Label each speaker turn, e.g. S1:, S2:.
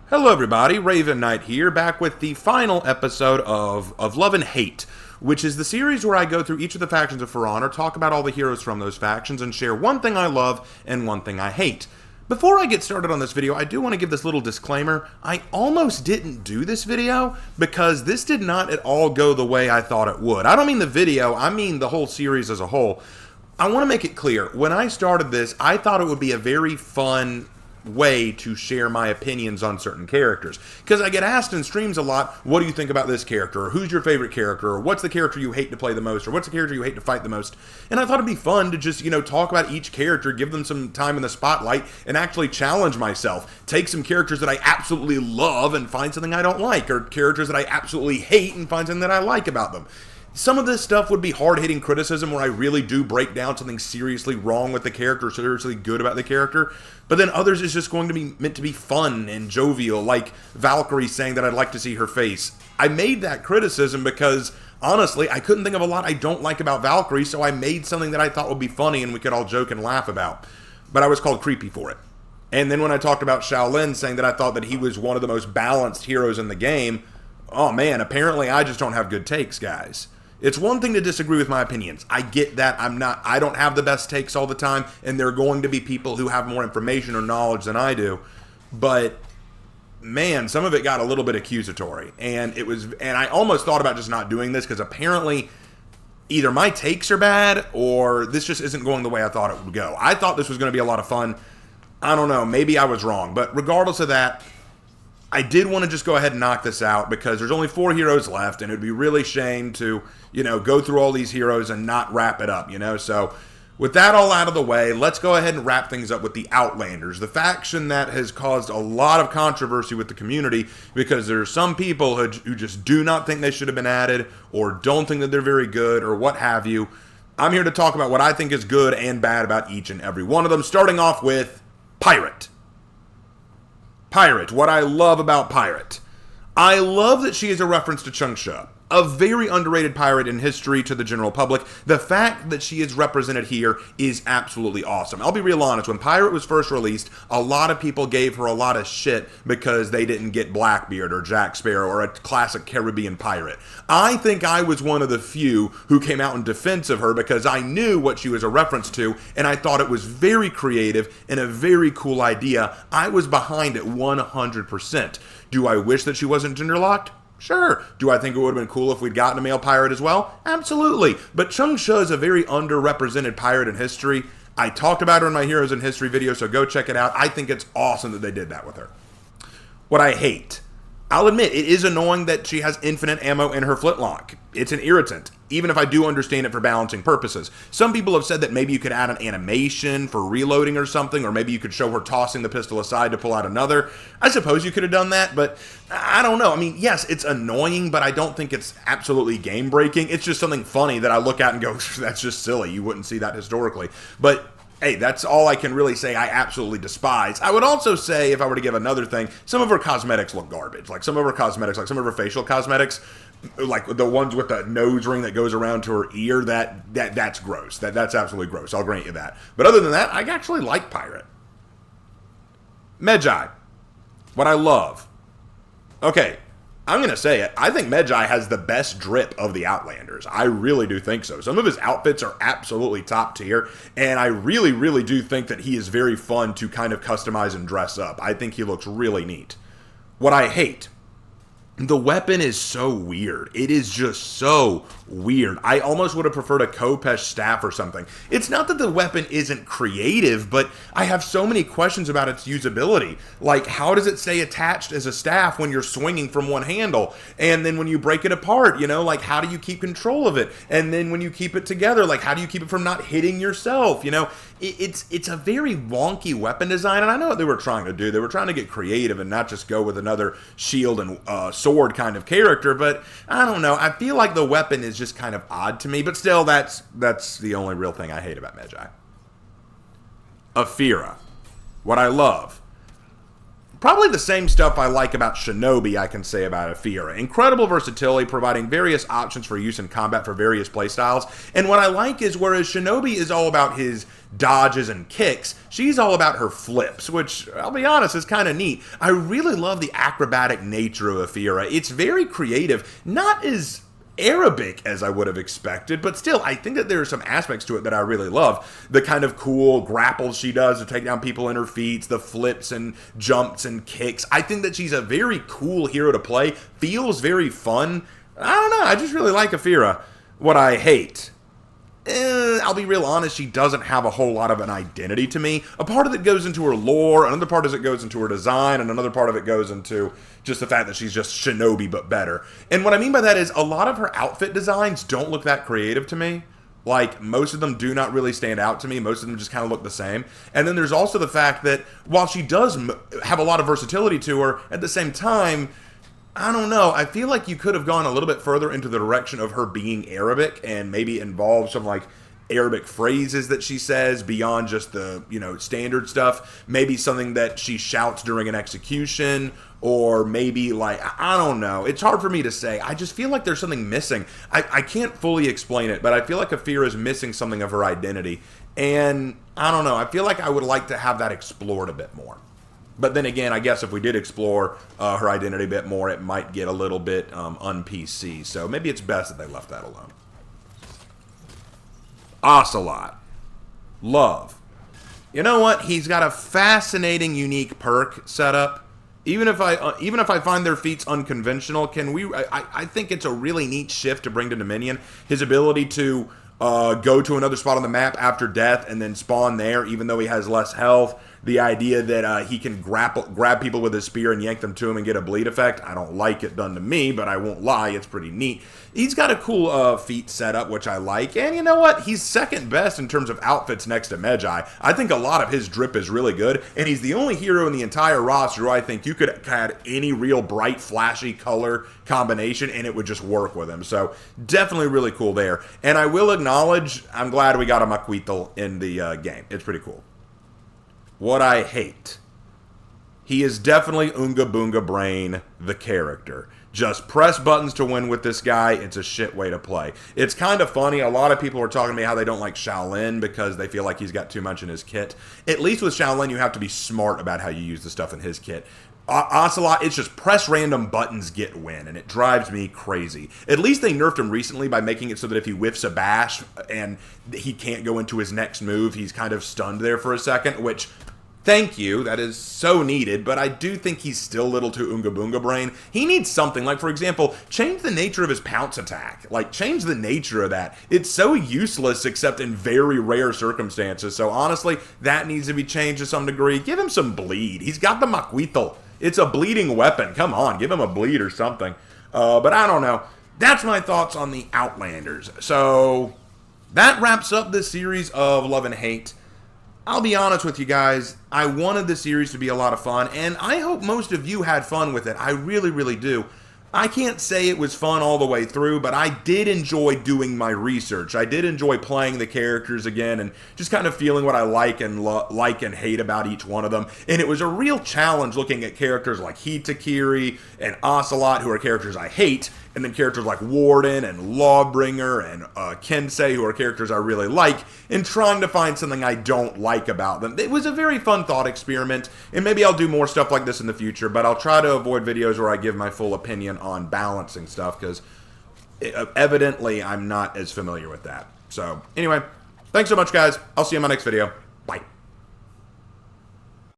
S1: Hello everybody, Raven Knight here, back with the final episode of Love and Hate, which is the series where I go through each of the factions of For Honor, talk about all the heroes from those factions, and share one thing I love and one thing I hate. Before I get started on this video, I do want to give this little disclaimer. I almost didn't do this video because this did not at all go the way I thought it would. I don't mean the video, I mean the whole series as a whole. I want to make it clear, when I started this, I thought it would be a very fun way to share my opinions on certain characters, because I get asked in streams a lot, what do you think about this character, or who's your favorite character, or what's the character you hate to play the most, or what's the character you hate to fight the most. And I thought it'd be fun to just, talk about each character, give them some time in the spotlight, and actually challenge myself. Take some characters that I absolutely love and find something I don't like, or characters that I absolutely hate and find something that I like about them. Some of this stuff would be hard-hitting criticism where I really do break down something seriously wrong with the character, seriously good about the character. But then others is just going to be meant to be fun and jovial, like Valkyrie saying that I'd like to see her face. I made that criticism because, honestly, I couldn't think of a lot I don't like about Valkyrie, so I made something that I thought would be funny and we could all joke and laugh about. But I was called creepy for it. And then when I talked about Shaolin, saying that I thought that he was one of the most balanced heroes in the game, oh man, apparently I just don't have good takes, guys. It's one thing to disagree with my opinions. I get that. I don't have the best takes all the time, and there are going to be people who have more information or knowledge than I do. But man, some of it got a little bit accusatory, and I almost thought about just not doing this because apparently either my takes are bad or this just isn't going the way I thought it would go. I thought this was going to be a lot of fun. I don't know, maybe I was wrong, but regardless of that, I did want to just go ahead and knock this out because there's only 4 heroes left, and it'd be really shame to, go through all these heroes and not wrap it up, So with that all out of the way, let's go ahead and wrap things up with the Outlanders, the faction that has caused a lot of controversy with the community because there are some people who just do not think they should have been added or don't think that they're very good or what have you. I'm here to talk about what I think is good and bad about each and every one of them, starting off with Pirate. Pirate, what I love about Pirate. I love that she is a reference to Chang'e, a very underrated pirate in history to the general public. The fact that she is represented here is absolutely awesome. I'll be real honest, when Pirate was first released, a lot of people gave her a lot of shit because they didn't get Blackbeard or Jack Sparrow or a classic Caribbean pirate. I think I was one of the few who came out in defense of her because I knew what she was a reference to, and I thought it was very creative and a very cool idea. I was behind it 100%. Do I wish that she wasn't gender-locked? Sure. Do I think it would have been cool if we'd gotten a male pirate as well? Absolutely. But Chang'e is a very underrepresented pirate in history. I talked about her in my Heroes in History video, so go check it out. I think it's awesome that they did that with her. What I hate. I'll admit, it is annoying that she has infinite ammo in her flintlock. It's an irritant, even if I do understand it for balancing purposes. Some people have said that maybe you could add an animation for reloading or something, or maybe you could show her tossing the pistol aside to pull out another. I suppose you could have done that, but I don't know. I mean, yes, it's annoying, but I don't think it's absolutely game-breaking. It's just something funny that I look at and go, that's just silly. You wouldn't see that historically. But hey, that's all I can really say I absolutely despise. I would also say, if I were to give another thing, some of her cosmetics look garbage. Like some of her facial cosmetics, like the ones with the nose ring that goes around to her ear, that's gross. That's absolutely gross. I'll grant you that. But other than that, I actually like Pirate. Magi. What I love. Okay, I'm going to say it. I think Magi has the best drip of the Outlanders. I really do think so. Some of his outfits are absolutely top tier, and I really, really do think that he is very fun to kind of customize and dress up. I think he looks really neat. What I hate. The weapon is so weird. It is just so weird. I almost would have preferred a Khopesh staff or something. It's not that the weapon isn't creative, but I have so many questions about its usability. Like, how does it stay attached as a staff when you're swinging from one handle? And then when you break it apart, like, how do you keep control of it? And then when you keep it together, like, how do you keep it from not hitting yourself? It's a very wonky weapon design, and I know what they were trying to do. They were trying to get creative and not just go with another shield and sword kind of character, but I don't know. I feel like the weapon is just kind of odd to me, but still, that's the only real thing I hate about Magi. Aira. What I love. Probably the same stuff I like about Shinobi I can say about Aira. Incredible versatility, providing various options for use in combat for various playstyles. And what I like is whereas Shinobi is all about his dodges and kicks, she's all about her flips, which, I'll be honest, is kind of neat. I really love the acrobatic nature of Aira. It's very creative, not as Arabic as I would have expected, but still, I think that there are some aspects to it that I really love. The kind of cool grapples she does to take down people in her feet, the flips and jumps and kicks. I think that she's a very cool hero to play, feels very fun. I don't know, I just really like Aira. What I hate, I'll be real honest, she doesn't have a whole lot of an identity to me. A part of it goes into her lore, another part of it goes into her design, and another part of it goes into just the fact that she's just Shinobi but better. And what I mean by that is a lot of her outfit designs don't look that creative to me. Like, most of them do not really stand out to me. Most of them just kind of look the same. And then there's also the fact that while she does have a lot of versatility to her, at the same time, I don't know, I feel like you could have gone a little bit further into the direction of her being Arabic and maybe involve some, like, Arabic phrases that she says beyond just the, standard stuff. Maybe something that she shouts during an execution, or maybe, like, I don't know. It's hard for me to say. I just feel like there's something missing. I can't fully explain it, but I feel like Aira is missing something of her identity. And, I don't know, I feel like I would like to have that explored a bit more. But then again, I guess if we did explore her identity a bit more, it might get a little bit un-PC. So maybe it's best that they left that alone. Ocelot. Love. You know what? He's got a fascinating, unique perk setup. Even if I find their feats unconventional, I think it's a really neat shift to bring to Dominion. His ability to go to another spot on the map after death and then spawn there, even though he has less health. The idea that he can grab people with his spear and yank them to him and get a bleed effect. I don't like it done to me, but I won't lie, it's pretty neat. He's got a cool feat setup, which I like. And you know what? He's second best in terms of outfits next to Magi. I think a lot of his drip is really good, and he's the only hero in the entire roster who I think you could add any real bright, flashy color combination, and it would just work with him. So definitely really cool there. And I will acknowledge, I'm glad we got a Maquito in the game. It's pretty cool. What I hate. He is definitely Oonga Boonga Brain, the character. Just press buttons to win with this guy. It's a shit way to play. It's kind of funny. A lot of people are talking to me how they don't like Shaolin because they feel like he's got too much in his kit. At least with Shaolin, you have to be smart about how you use the stuff in his kit. Ocelot, it's just press random buttons, get win, and it drives me crazy. At least they nerfed him recently by making it so that if he whiffs a bash and he can't go into his next move, he's kind of stunned there for a second, which, thank you, that is so needed, but I do think he's still a little too Oonga Boonga Brain. He needs something, like, for example, change the nature of his pounce attack. Like, change the nature of that. It's so useless except in very rare circumstances, so honestly, that needs to be changed to some degree. Give him some bleed. He's got the Maquito. It's a bleeding weapon. Come on, give him a bleed or something. But I don't know. That's my thoughts on the Outlanders. So, that wraps up this series of Love and Hate. I'll be honest with you guys, I wanted this series to be a lot of fun, and I hope most of you had fun with it. I really, really do. I can't say it was fun all the way through, but I did enjoy doing my research. I did enjoy playing the characters again and just kind of feeling what I like and hate about each one of them. And it was a real challenge looking at characters like Hitakiri and Ocelot, who are characters I hate, and then characters like Warden and Lawbringer and Kensei, who are characters I really like, and trying to find something I don't like about them. It was a very fun thought experiment, and maybe I'll do more stuff like this in the future, but I'll try to avoid videos where I give my full opinion on balancing stuff, because evidently I'm not as familiar with that. So, anyway, thanks so much, guys. I'll see you in my next video.